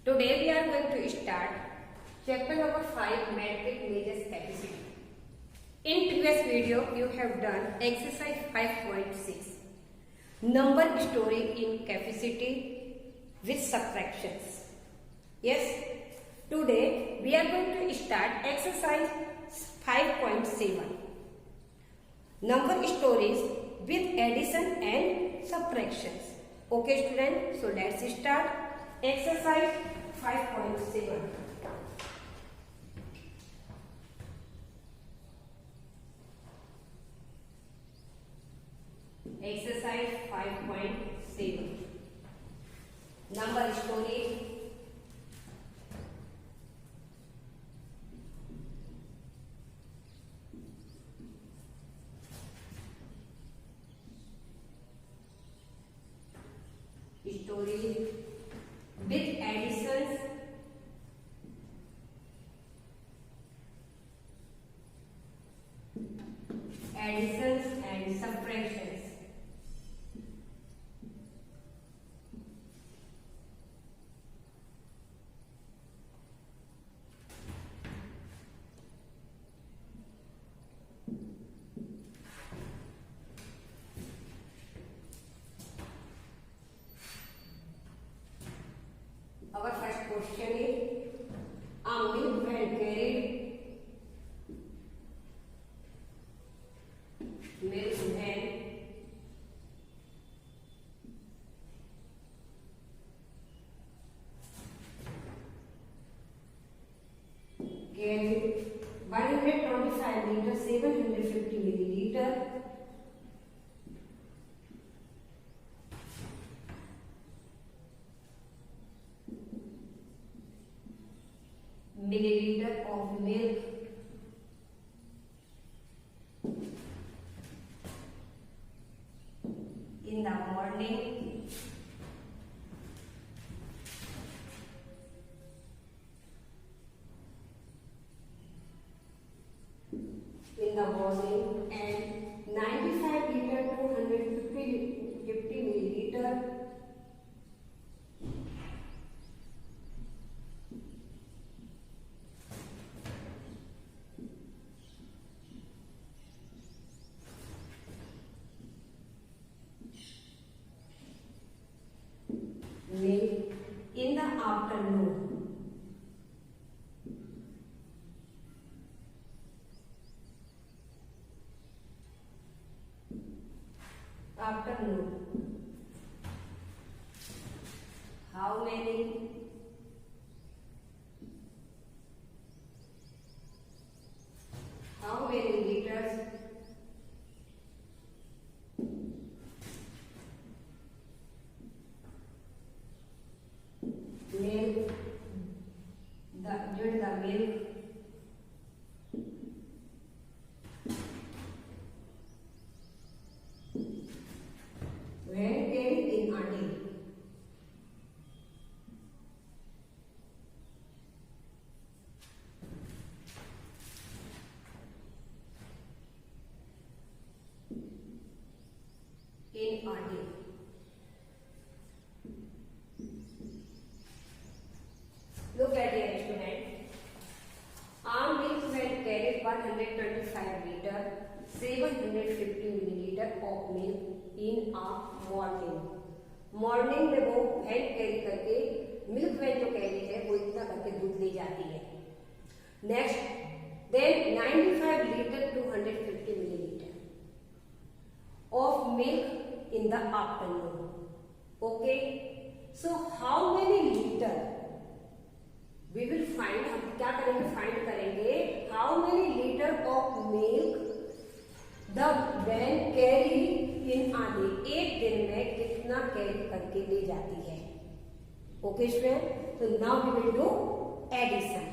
Today we are going to start chapter number 5, metric measures capacity. In previous video you have done exercise 5.6, number storing in capacity with subtractions. Yes, today we are going to start exercise 5.7, number storage with addition and subtractions. Okay students, so let's start exercise 5.7. Exercise 5.7, number storage with additions and subtractions. Our first question is, a milk van carried carried 125 liters, 750 milliliter of milk in the morning and 95 liter 250 milliliter milk in the afternoon. How many liters milk the milk when carried in a day. Look at here student. A milk van carried 125 liter, 750 milliliter of milk in a morning. Morning में वो van carry करके milk van जो carry है वो इतना करके दूध ले जाती है. Next then 95 litre 250 milliliter of milk in the afternoon. Okay, so how many liter we will find, हम क्या करेंगे, फाइंड करेंगे how many liter of milk the van carry in a day. एक दिन में कितना कैरी करके ले जाती है. ओके स्टूडेंट, तो now we will do addition.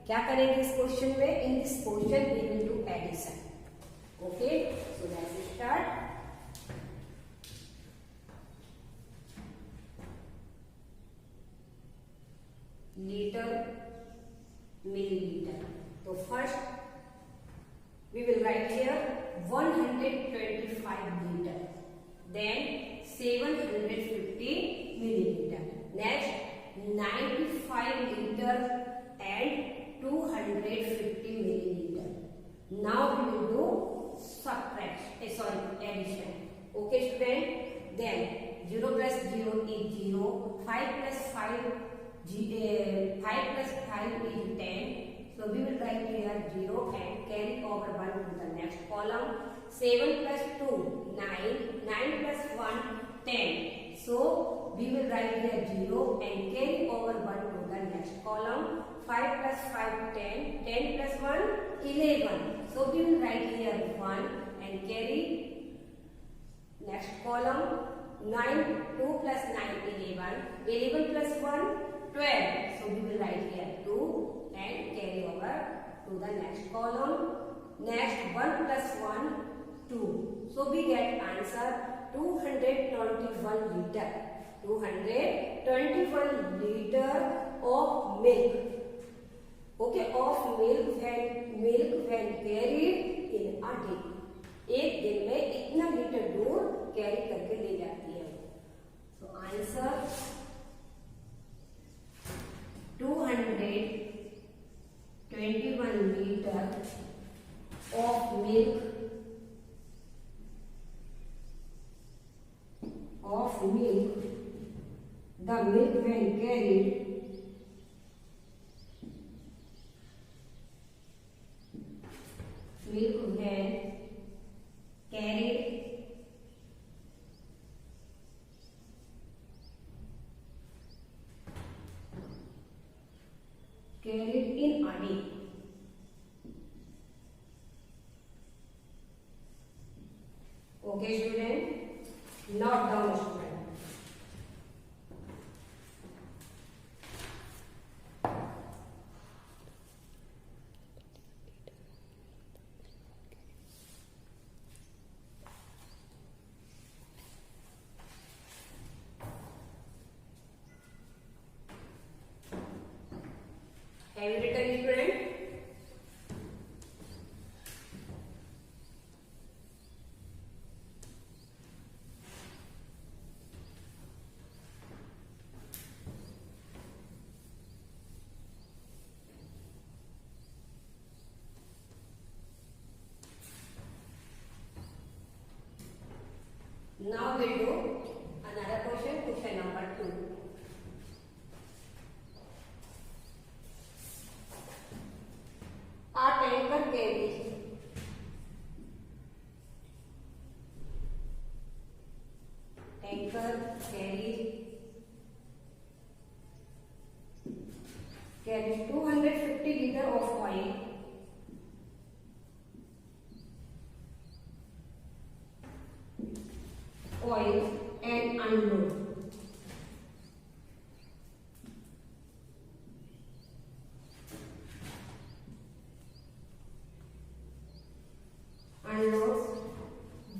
क्या करेंगे इस क्वेश्चन में? In this question we will do addition. Okay, so let's start. Litre milliliter. So first we will write here 125 liter, then 750 milliliter. Next 95 5 liter and 250 milliliter. Now we will do addition. Okay student, then 0 plus 0 is 0, 5 plus 5 plus 5 is 10. So we will write here 0 and carry over 1 to the next column. 7 plus 2, 9, 9 plus 1, 10. So we will write here 0 and carry over 1 to the next column. 5 plus 5, 10, 10 plus 1, 11. So we will write here 1 and carry next column. 9, 2 plus 9, 11, 11 plus 1, 12. So we will write here 2 and carry over to the next column. Next 1 plus 1, 2. So we get answer 221 liter. 221 liter of milk. Okay, of milk when carried in a day. एक दिन में इतना litre दूध carry करके ले जाती है. So answer 221 liter of milk the milk when carried carried in a day. Okay student, note down student. Have you written student? Now we'll do another question number 2. A tanker carries carries 250 liter of oil and unload. Unloads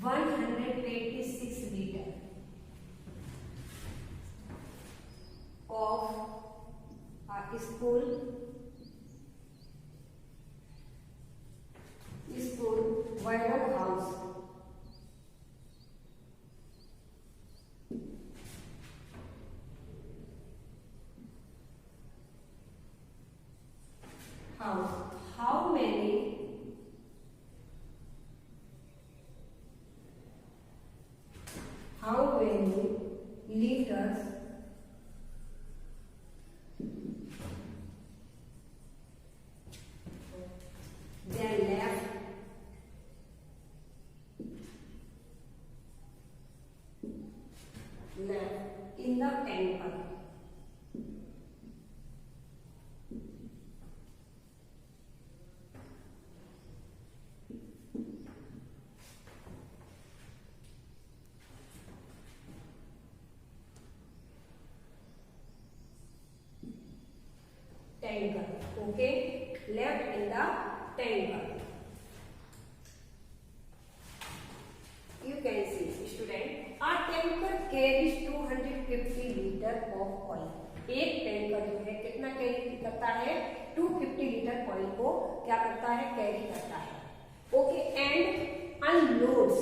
186 liter of a school warehouse. How many liters then left in the tanker? Tanker. Okay, left in the tanker. You can see student, a tanker carries 250 liter of oil. एक tanker जो है कितना carry करता है? 250 litre oil को क्या करता है? कैरी करता है. ओके, एंड अनलोड्स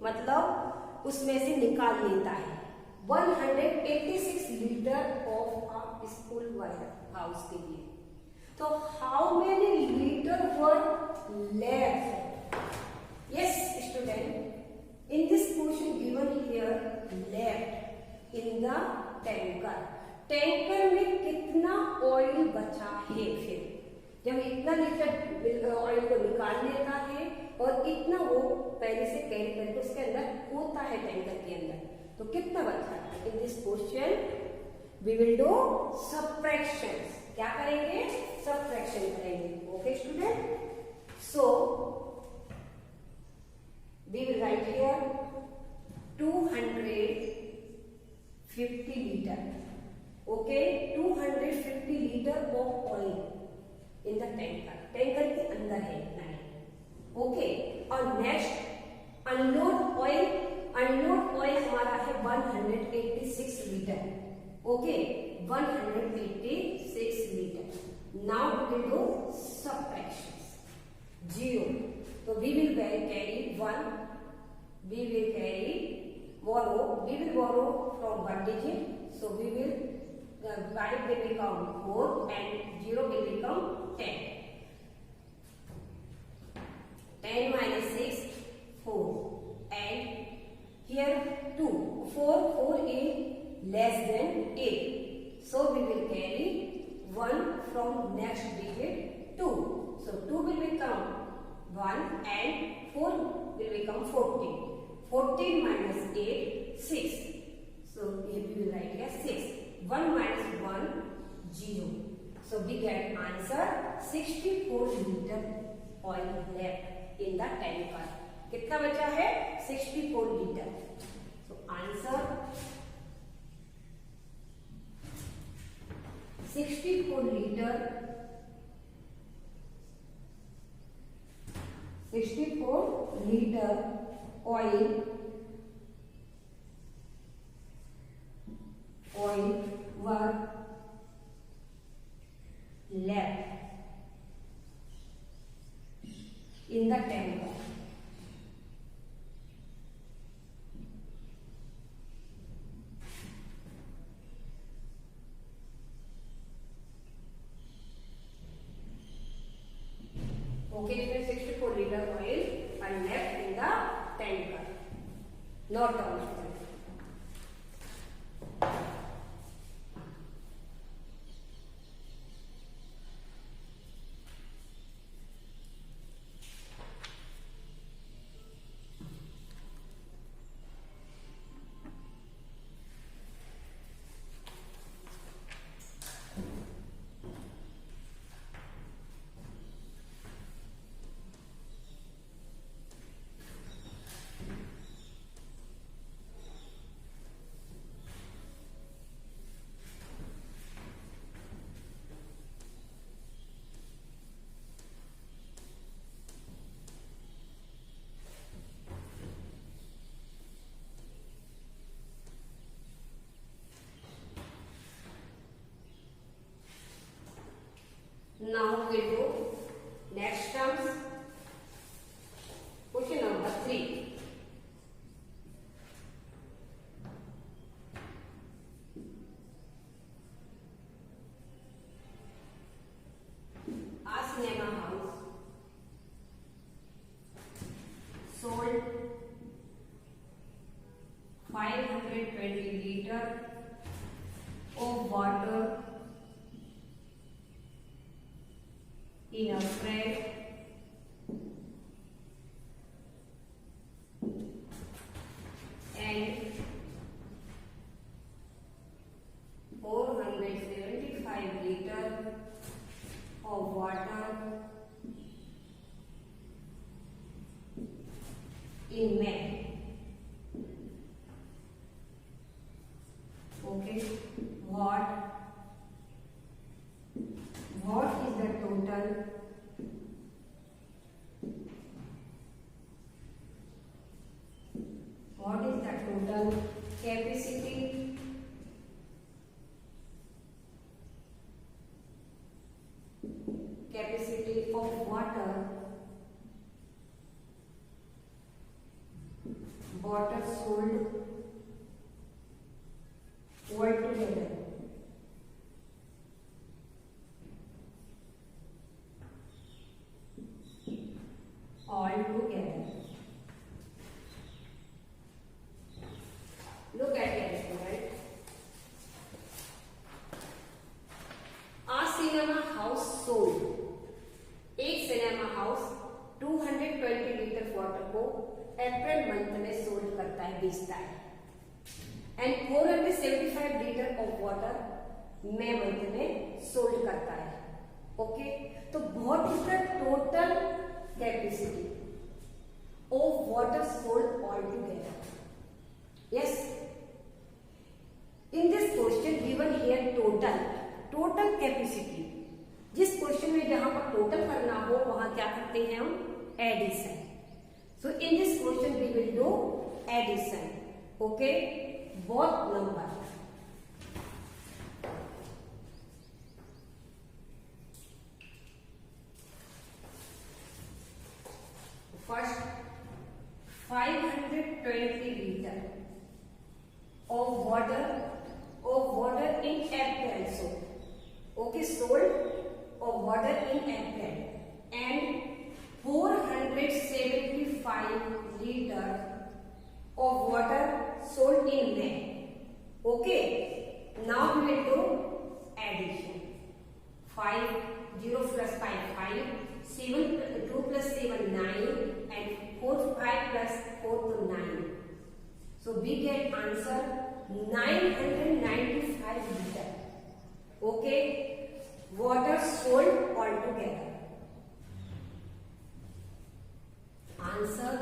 मतलब उसमें से निकाल लेता है 186 लीटर ऑफ स्कूल हाउस के लिए। तो how many litre were left? Yes student, in this question given here left in the tanker. Tanker में कितना ऑयल बचा है? फिर जब इतना लीटर ऑयल को निकालने का है और इतना वो पहले से कैरी करके उसके अंदर होता है टैंकर के अंदर, तो कितना बचा है? In this question we will do subtractions. क्या करेंगे? सबट्रैक्शन करेंगे। Okay student, so we will write here 250 litre. Okay, 250 litre of oil in the tanker. Tanker के अंदर है इतना है। ओके, और next unload oil. Unload oil हमारा है 186 litre. Okay, 186 litre. Now we will do subtractions. 0, तो we will carry 1, we will carry borrow, we will borrow from 1 digit, so we will 5 will become 4 and 0 will become 10. 10 minus 6, 4, and here 2, 4 is less than 8, so we will carry 1 from next digit 2, so 2 will become 1 and 4 will become 14. 14 minus 8, 6. So here we will write here 6. 1 minus 1, 0. So we get answer 64 liter oil left in the tanker. कितना बचा है? 64 litre. So answer 64 litre, 64 litre oil were left in the tanker. Okay, इसमें 64 litre oil are left in the tanker. Note down students. Now we will do next terms. Question number 3. A cinema house sold 520 liter of water in a freight and 475 liter of water in May. Okay, what is the total capacity of water sold altogether? House sold, एक cinema house 220 litre water को April month में sold करता है, बेचता है, and 475 litre of water May month में sold करता है। ओके, तो what is the total capacity of water sold all together? Yes, in this question given here total capacity. जिस क्वेश्चन में जहां पर टोटल करना हो वहां क्या करते हैं हम? Addition. So in this question we will do addition. Okay, both number. First, 520 liter of water in April sold. Okay, sold of water in April, and 475 liter of water sold in May. Okay, now we will do addition. 5 0 plus 5 5, 7 2 plus 7 9, and 4 5 plus 4 to 9. So we get answer 995 liter. Okay, water sold altogether. Answer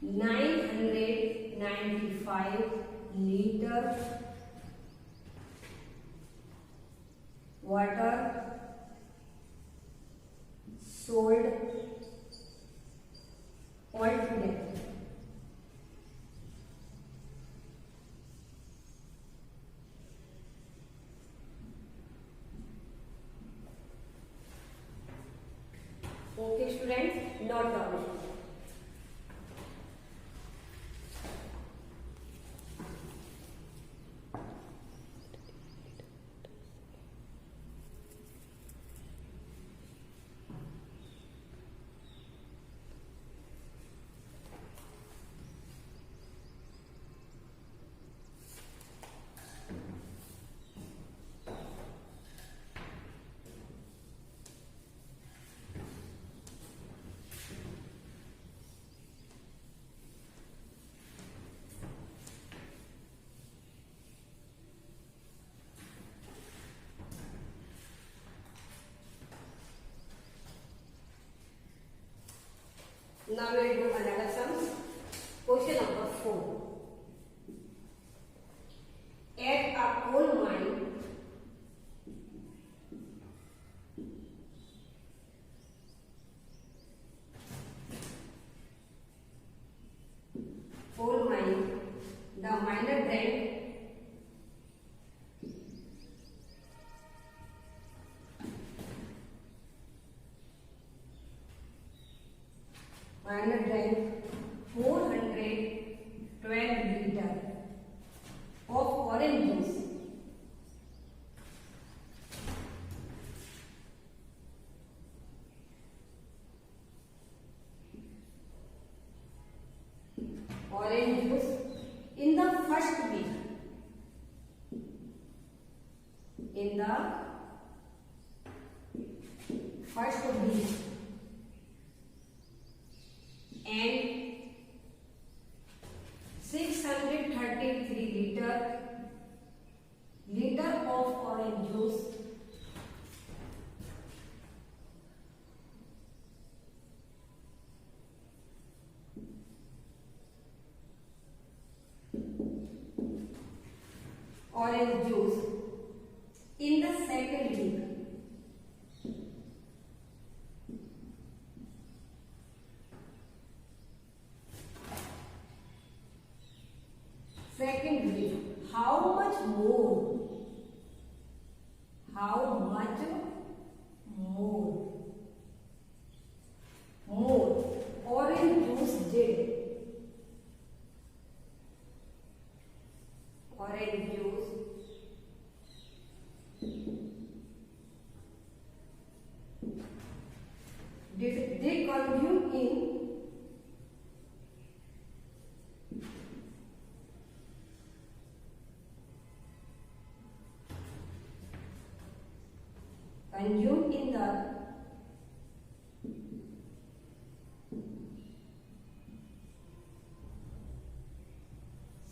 995 liter water sold altogether. Okay, students, note down. Now we will do another sum. Question number 4. At a coal mine, the miner drank miner drank 412 liter of orange juice. Orange juice in the first week. In the first week. And 633 liter of orange juice in the second week. Second week, how much more? How much more? More orange juice did. Orange juice did they consume in consumed in the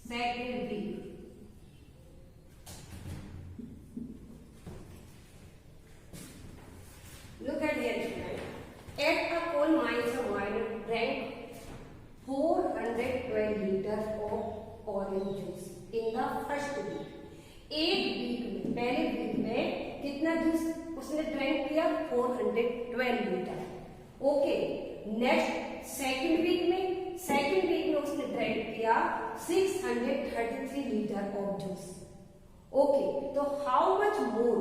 second week. Look at here, children. At a coal mine, a miner drank 412 liters of orange juice in the first week. एक week में, पहले week में कितना juice उसने drink किया? 412 litre. Okay. Next second week में उसने drink किया 633 लीटर ऑफ जूस. ओके. तो हाउ मच मोर,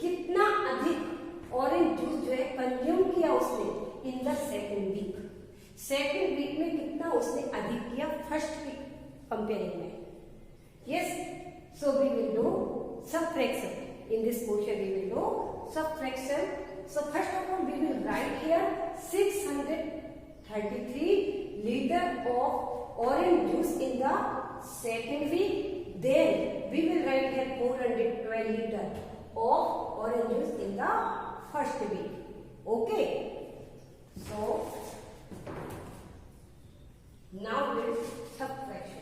कितना अधिक ऑरेंज जूस जो है कंज्यूम किया उसने in the second week. Second week में कितना उसने अधिक किया फर्स्ट वीक कंपेयरिंग में. Yes. So we will do subtraction. In this portion we will do subtraction. So first of all we will write here 633 liter of orange juice in the second week. Then we will write here 412 liter of orange juice in the first week. Okay. So now we will subtraction.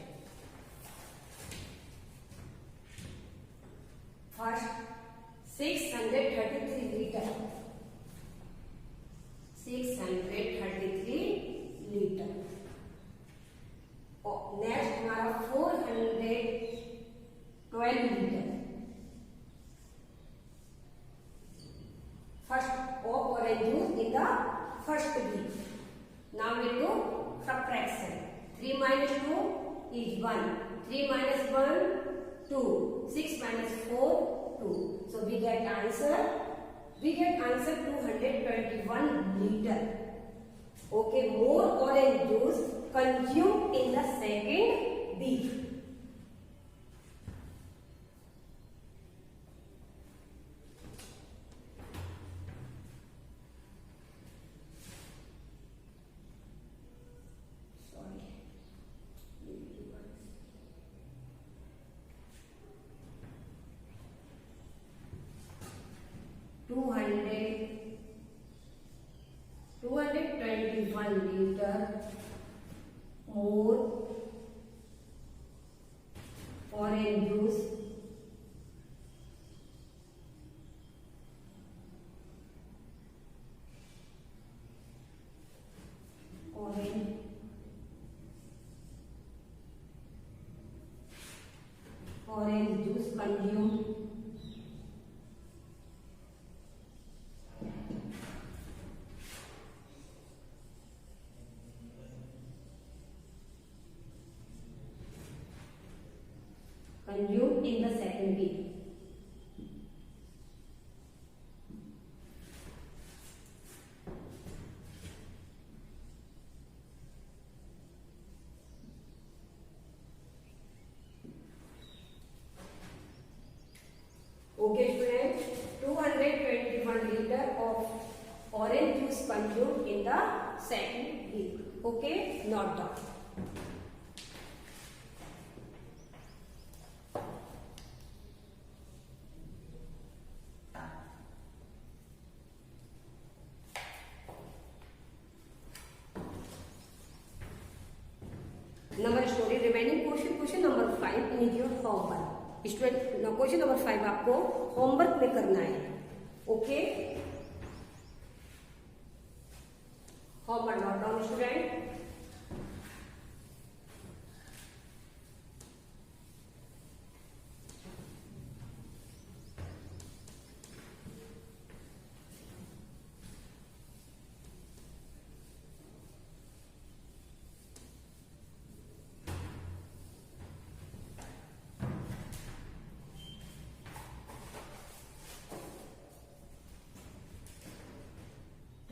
First 633 liter. 633 liter. Next हमारा 412 litre. First of orange juice in the first week. Now we do subtraction. 3 minus 2 is 1. 3 minus 1 2. 6 minus 4 2. So we get answer 221 liter. Okay, more orange juice consumed in the second week. Sorry. 221 liter more orange juice orange juice consumed in the second week. Okay students, 221 liter of orange juice consumed in the second week. Okay, not down. Number story remaining question number 5 in your homework. Student question number 5 आपको homework में करना है. Okay, homework note down student.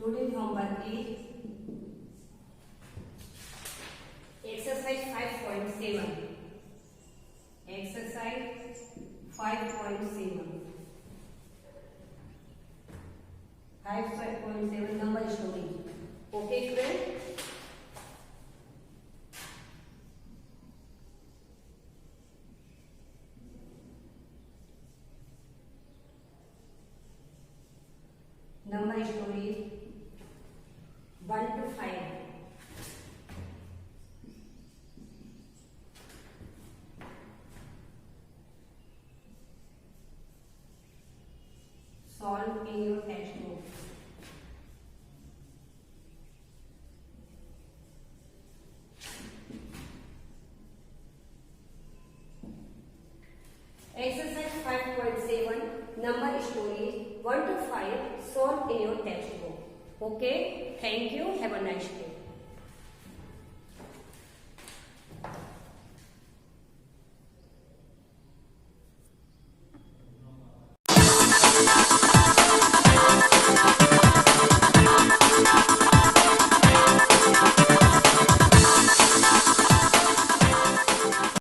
Today's homework is exercise 5.7. Exercise 5.7. 5.7 number story. Okay, friend. Number stories 1 to 5. Solve in your textbook. Exercise 5.7, number stories 1 to 5, solve in your textbook. Okay, thank you. Have a nice day.